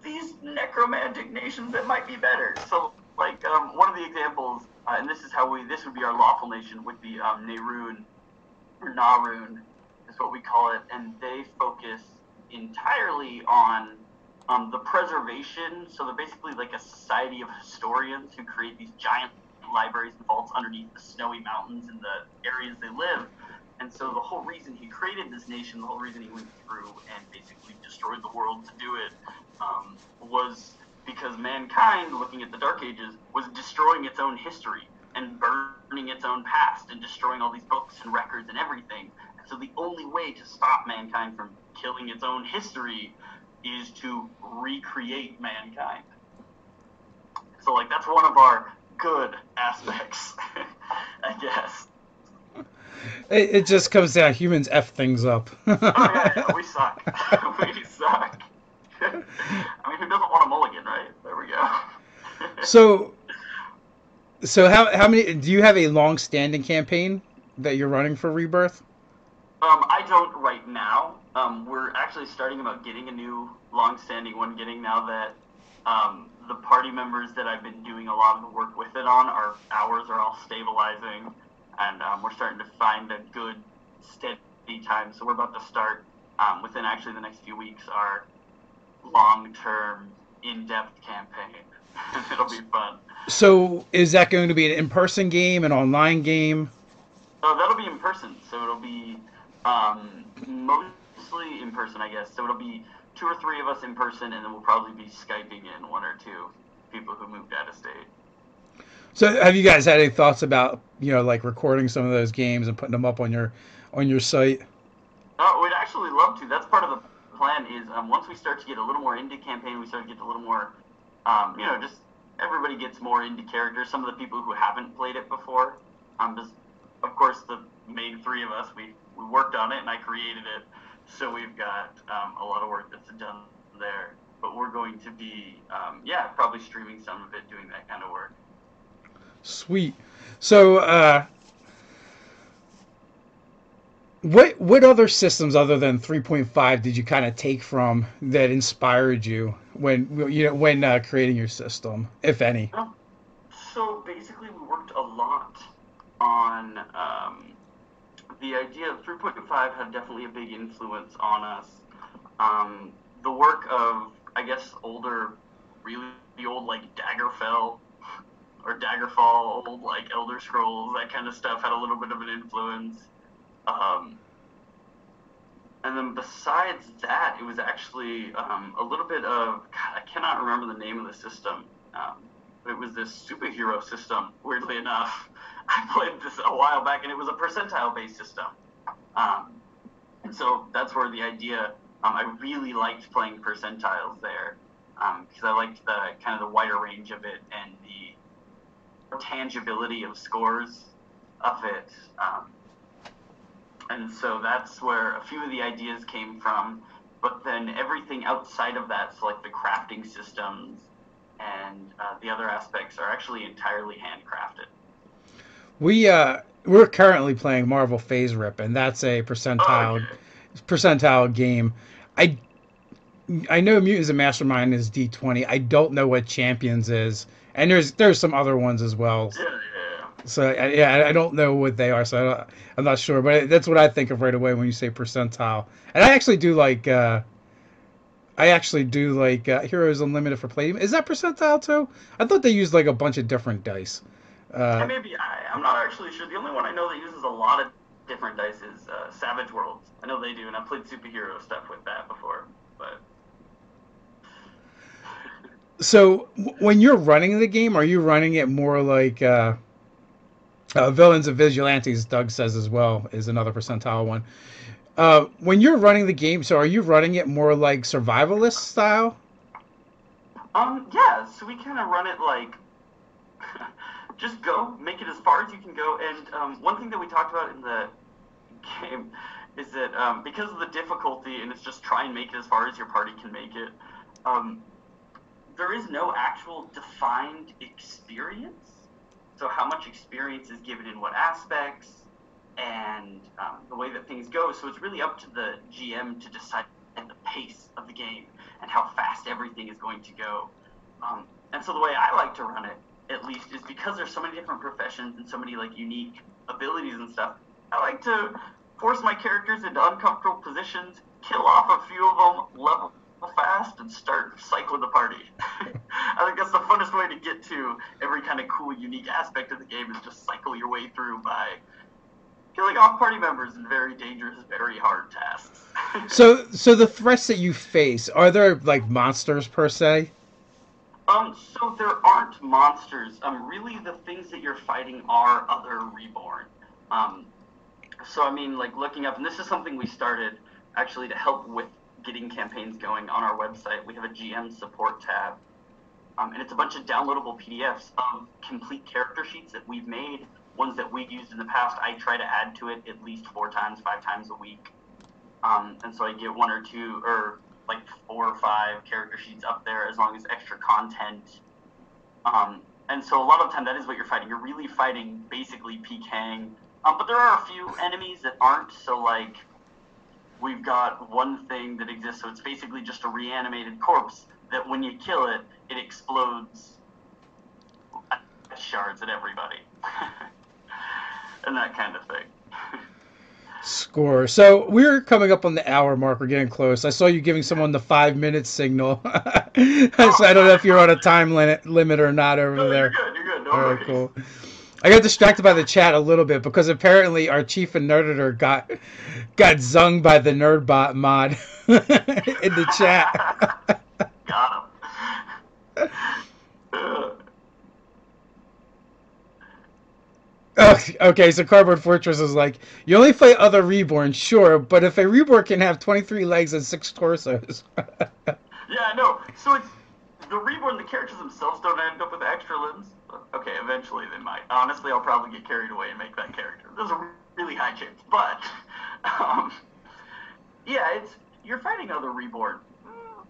Speaker 2: these necromantic nations that might be better. So, like, one of the examples, and this would be our lawful nation, would be Neroon, or Naroon, is what we call it, and they focus entirely on the preservation. So they're basically like a society of historians who create these giant libraries and vaults underneath the snowy mountains in the areas they live. And so the whole reason he created this nation, the whole reason he went through and basically destroyed the world to do it, was because mankind, looking at the Dark Ages, was destroying its own history and burning its own past and destroying all these books and records and everything. And so the only way to stop mankind from killing its own history is to recreate mankind. So, like, that's one of our good aspects, I guess.
Speaker 1: It just comes down humans f things up.
Speaker 2: Oh yeah, yeah, we suck. We suck. I mean, who doesn't want a mulligan, right? There we go.
Speaker 1: So so how many do you have a long-standing campaign that you're running for Rebirth?
Speaker 2: I don't right now. We're actually starting about getting a new long-standing one. Getting now that the party members that I've been doing a lot of the work with it on, our hours are all stabilizing, and we're starting to find a good steady time. So we're about to start within actually the next few weeks our long-term, in-depth campaign. It'll be fun.
Speaker 1: So is that going to be an in-person game, an online game?
Speaker 2: That'll be in person. So it'll be mostly in person, I guess. So it'll be two or three of us in person, and then we'll probably be Skyping in one or two people who moved out of state.
Speaker 1: So have you guys had any thoughts about, like recording some of those games and putting them up on your site?
Speaker 2: Oh, we'd actually love to. That's part of the plan. Is once we start to get a little more into campaign, we start to get a little more, just everybody gets more into characters. Some of the people who haven't played it before, just of course the main three of us, we worked on it and I created it, so we've got a lot of work that's done there. But we're going to be, probably streaming some of it, doing that kind of work.
Speaker 1: Sweet. So what other systems other than 3.5 did you kind of take from that inspired you when creating your system, if any?
Speaker 2: So basically, we worked a lot on the idea of 3.5 had definitely a big influence on us. The work of, I guess, really old like Daggerfell or Daggerfall, old like Elder Scrolls, that kind of stuff had a little bit of an influence. Um, and then besides that, it was actually a little bit of, God, I cannot remember the name of the system. But it was this superhero system, weirdly enough. I played this a while back, and it was a percentile-based system. And so that's where the idea, I really liked playing percentiles there, because I liked the kind of the wider range of it and the tangibility of scores of it. And so that's where a few of the ideas came from. But then everything outside of that, so like the crafting systems and the other aspects, are actually entirely handcrafted.
Speaker 1: We're currently playing Marvel Phase Rip, and that's a
Speaker 2: Oh, okay.
Speaker 1: percentile game. I I know Mutants and Mastermind is D20. I don't know what Champions is, and there's some other ones as well.
Speaker 2: Yeah, yeah,
Speaker 1: So yeah, I don't know what they are, so I'm not sure. But that's what I think of right away when you say percentile. And I actually do like Heroes Unlimited for Palladium. Is that percentile too? I thought they used like a bunch of different dice.
Speaker 2: yeah.
Speaker 1: Uh,
Speaker 2: Maybe I'm not actually sure. The only one I know that uses a lot of different dice is Savage Worlds. I know they do, and I've played superhero stuff with that before. But
Speaker 1: so when you're running the game, are you running it more like Villains and Vigilantes? Doug says as well is another percentile one. When you're running the game, so are you running it more like survivalist style?
Speaker 2: yeah. So we kind of run it like just go, make it as far as you can go. And one thing that we talked about in the game is that because of the difficulty, and it's just try and make it as far as your party can make it. Um, there is no actual defined experience. So how much experience is given in what aspects, and the way that things go. So it's really up to the GM to decide the pace of the game and how fast everything is going to go. And so the way I like to run it, at least, is because there's so many different professions and so many like unique abilities and stuff. I like to force my characters into uncomfortable positions, kill off a few of them, level fast, and start cycling the party. I think that's the funnest way to get to every kind of cool, unique aspect of the game, is just cycle your way through by killing off party members in very dangerous, very hard tasks.
Speaker 1: So the threats that you face, are there like monsters per se?
Speaker 2: So there aren't monsters. Really, the things that you're fighting are other reborn. Um, so I mean, like looking up, and this is something we started actually to help with getting campaigns going on our website. We have a GM support tab, and it's a bunch of downloadable PDFs of complete character sheets that we've made ones that we've used in the past, I try to add to it at least 4 times, 5 times a week. And so I get 1 or 2, or like 4 or 5 character sheets up there as long as extra content. And so a lot of the time that is what you're fighting. You're really fighting basically PKing. But there are a few enemies that aren't. So like we've got one thing that exists. So it's basically just a reanimated corpse that when you kill it, it explodes shards at everybody. And that kind of thing.
Speaker 1: Score. So we're coming up on the hour mark. We're getting close. I saw you giving someone the 5-minute signal. So I don't know if you're on a time limit or not over there.
Speaker 2: You're good. You're good. No
Speaker 1: All
Speaker 2: worries.
Speaker 1: right, cool. I got distracted by the chat a little bit because apparently our chief and nerdator got zunged by the Nerdbot mod in the chat.
Speaker 2: Got him.
Speaker 1: Oh, okay, so Cardboard Fortress is like, you only fight other reborn, sure, but if a reborn can have 23 legs and 6 torsos.
Speaker 2: Yeah, no. So it's the reborn. The characters themselves don't end up with extra limbs. Okay, eventually they might. Honestly, I'll probably get carried away and make that character. There's a really high chance, but yeah, you're fighting other reborn.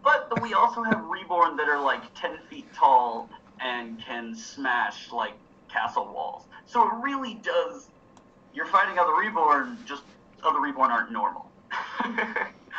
Speaker 2: But we also have reborn that are like 10 feet tall and can smash like castle walls. So it really does. You're fighting other reborn. Just other reborn aren't normal.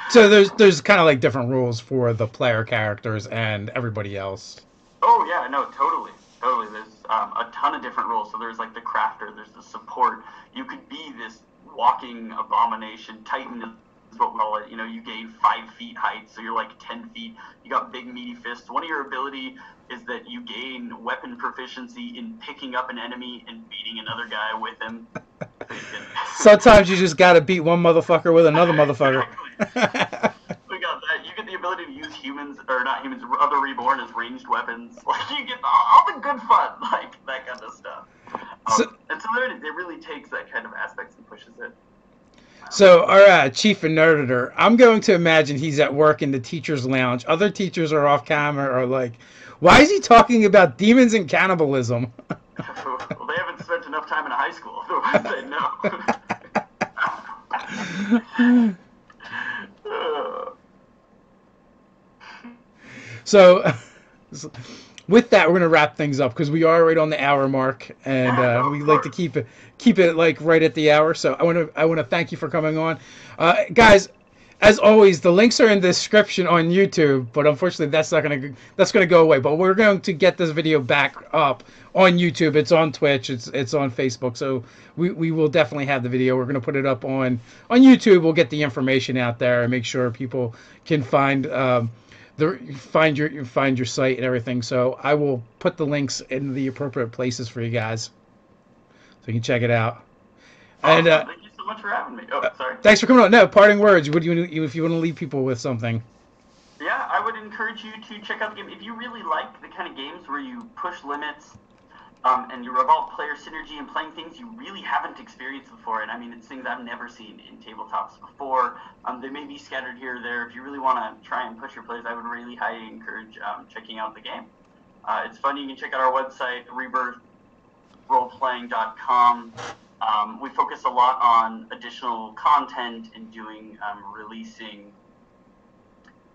Speaker 1: So there's kind of like different rules for the player characters and everybody else.
Speaker 2: Oh yeah, no, totally. There's a ton of different rules. So there's like the crafter. There's the support. You could be this walking abomination. Titan is what we call it. You know, you gain 5 feet height, so you're like 10 feet. You got big meaty fists. One of your ability is that you gain weapon proficiency in picking up an enemy and beating another guy with him.
Speaker 1: Sometimes you just gotta beat one motherfucker with another motherfucker.
Speaker 2: Exactly. We got that. You get the ability to use humans, or not humans, other reborn as ranged weapons. Like, you get all the good fun, like that kind of stuff. And so it really takes that kind of aspects and pushes it.
Speaker 1: So, our chief and nerdator, I'm going to imagine he's at work in the teacher's lounge. Other teachers are off camera, are like, why is he talking about demons and cannibalism?
Speaker 2: Well, they haven't spent enough time in a high school. Otherwise, they know.
Speaker 1: So, with that, we're going to wrap things up because we are right on the hour mark, and we like to keep it like right at the hour. So I want to thank you for coming on, guys. As always, the links are in the description on YouTube, but unfortunately that's gonna go away. But we're going to get this video back up on YouTube. It's on Twitch. It's on Facebook. So we will definitely have the video. We're gonna put it up on YouTube. We'll get the information out there and make sure people can find your site and everything. So I will put the links in the appropriate places for you guys, so you can check it out.
Speaker 2: And thank you so much for having me. Oh, sorry.
Speaker 1: Thanks for coming on. No, parting words. What do you, if you want to leave people with something?
Speaker 2: Yeah, I would encourage you to check out the game if you really like the kind of games where you push limits, and you revolve player synergy and playing things you really haven't experienced before. And I mean, it's things I've never seen in tabletops before. They may be scattered here or there. If you really want to try and push your players, I would really highly encourage checking out the game. It's fun. You can check out our website, rebirthroleplaying.com. We focus a lot on additional content and doing releasing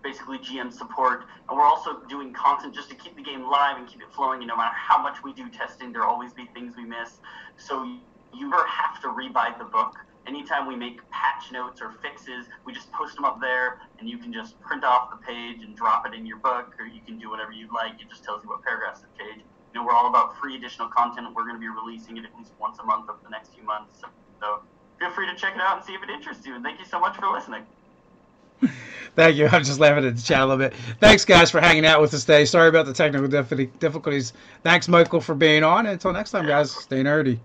Speaker 2: basically GM support, and we're also doing content just to keep the game live and keep it flowing. And no matter how much we do testing, there'll always be things we miss. So you never have to rebuy the book. Anytime we make patch notes or fixes, we just post them up there, and you can just print off the page and drop it in your book, or you can do whatever you'd like. It just tells you what paragraphs to page. You know, we're all about free additional content. We're going to be releasing it at least once a month over the next few months. So feel free to check it out and see if it interests you. And thank you so much for listening.
Speaker 1: Thank you. I'm just laughing at the chat a little bit. Thanks, guys, for hanging out with us today. Sorry about the technical difficulties. Thanks, Michael, for being on. Until next time, guys, stay nerdy.